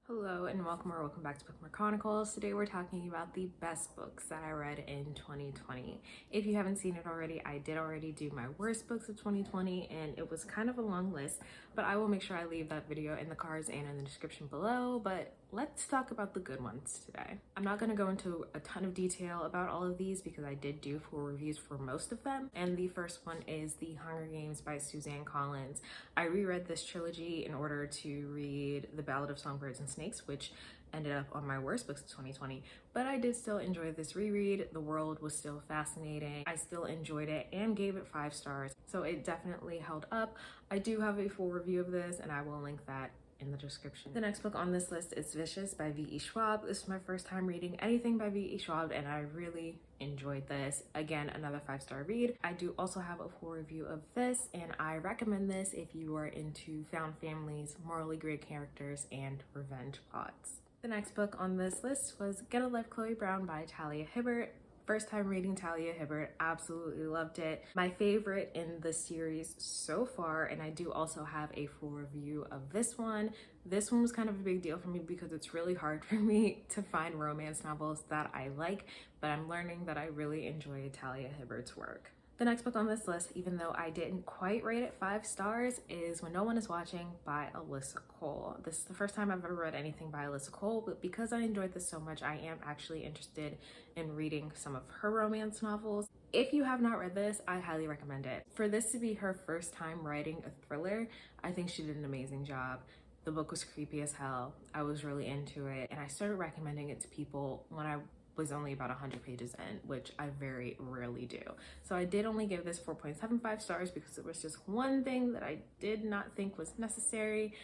Hello and welcome back to Bookmark Chronicles. Today we're talking about the best books that I read in 2020. If you haven't seen it already, I did already do my worst books of 2020 and it was kind of a long list, but I will make sure I leave that video in the cards and in the description below. But let's talk about the good ones today. I'm not going to go into a ton of detail about all of these because I did do full reviews for most of them. And the first one is The Hunger Games by Suzanne Collins. I reread this trilogy in order to read The Ballad of Songbirds and Snakes, which ended up on my worst books of 2020, but I did still enjoy this reread. The world was still fascinating. I still enjoyed it and gave it 5 stars, so it definitely held up. I do have a full review of this and I will link that in the description. The next book on this list is Vicious by V.E. Schwab. This is my first time reading anything by V.E. Schwab and I really enjoyed this. Again, another 5-star read. I do also have a full review of this and I recommend this if you are into found families, morally gray characters, and revenge plots. The next book on this list was Get a Life, Chloe Brown by Talia Hibbert. First time reading Talia Hibbert, absolutely loved it. My favorite in the series so far, and I do also have a full review of this one. This one was kind of a big deal for me because it's really hard for me to find romance novels that I like, but I'm learning that I really enjoy Talia Hibbert's work. The next book on this list, even though I didn't quite rate it 5 stars, is When No One Is Watching by Alyssa Cole. This is the first time I've ever read anything by Alyssa Cole, but because I enjoyed this so much, I am actually interested in reading some of her romance novels. If you have not read this, I highly recommend it. For this to be her first time writing a thriller, I think she did an amazing job. The book was creepy as hell. I was really into it, and I started recommending it to people when I was only about 100 pages in, which I very rarely do. So I did only give this 4.75 stars because it was just one thing that I did not think was necessary.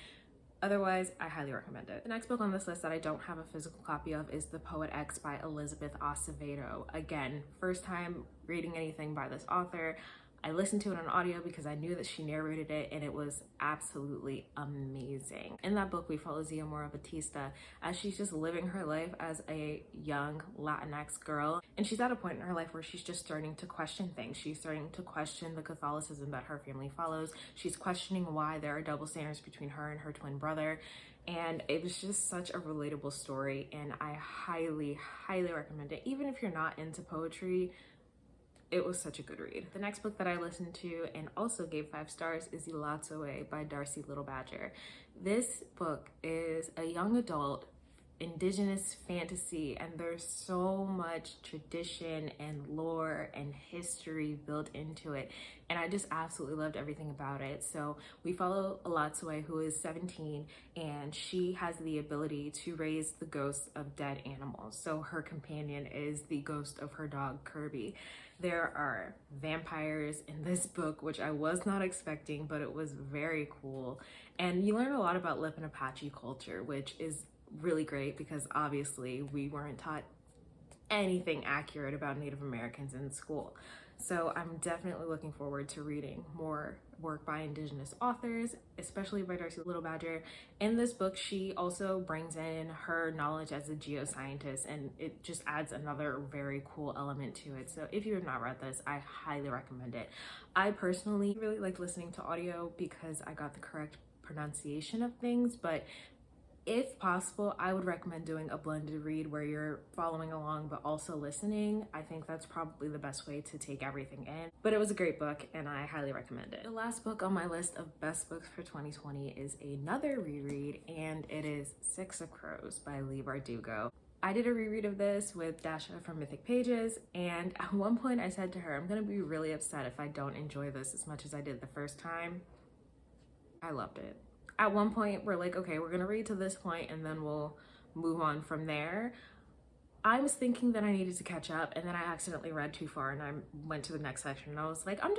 Otherwise, I highly recommend it. The next book on this list that I don't have a physical copy of is The Poet X by Elizabeth Acevedo. Again, first time reading anything by this author. I listened to it on audio because I knew that she narrated it and it was absolutely amazing. In that book, we follow Xiomara Batista as she's just living her life as a young Latinx girl. And she's at a point in her life where she's just starting to question things. She's starting to question the Catholicism that her family follows. She's questioning why there are double standards between her and her twin brother. And it was just such a relatable story and I highly, highly recommend it. Even if you're not into poetry, it was such a good read. The next book that I listened to and also gave 5 stars is Elatsoe by Darcy Little Badger. This book is a young adult indigenous fantasy and there's so much tradition and lore and history built into it and I just absolutely loved everything about it. So we follow Elatsoe, who is 17, and she has the ability to raise the ghosts of dead animals. So her companion is the ghost of her dog Kirby. There are vampires in this book, which I was not expecting, but it was very cool. And you learn a lot about Lip and Apache culture, which is really great because obviously we weren't taught anything accurate about Native Americans in school. So I'm definitely looking forward to reading more work by Indigenous authors, especially by Darcy Little Badger. In this book, she also brings in her knowledge as a geoscientist and it just adds another very cool element to it. So if you have not read this, I highly recommend it. I personally really like listening to audio because I got the correct pronunciation of things, but if possible, I would recommend doing a blended read where you're following along but also listening. I think that's probably the best way to take everything in. But it was a great book and I highly recommend it. The last book on my list of best books for 2020 is another reread and it is Six of Crows by Leigh Bardugo. I did a reread of this with Dasha from Mythic Pages and at one point I said to her, I'm gonna be really upset if I don't enjoy this as much as I did the first time. I loved it. At one point, we're like, okay, we're gonna read to this point and then we'll move on from there. I was thinking that I needed to catch up and then I accidentally read too far and I went to the next section and I was like, I'm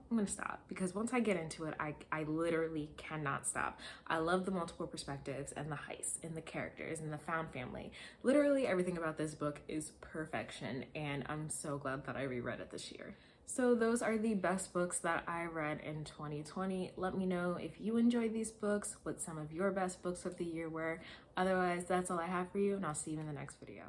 gonna stop because once I get into it, I literally cannot stop. I love the multiple perspectives and the heists and the characters and the found family. Literally everything about this book is perfection and I'm so glad that I reread it this year. So those are the best books that I read in 2020. Let me know if you enjoyed these books, what some of your best books of the year were. Otherwise, that's all I have for you and I'll see you in the next video.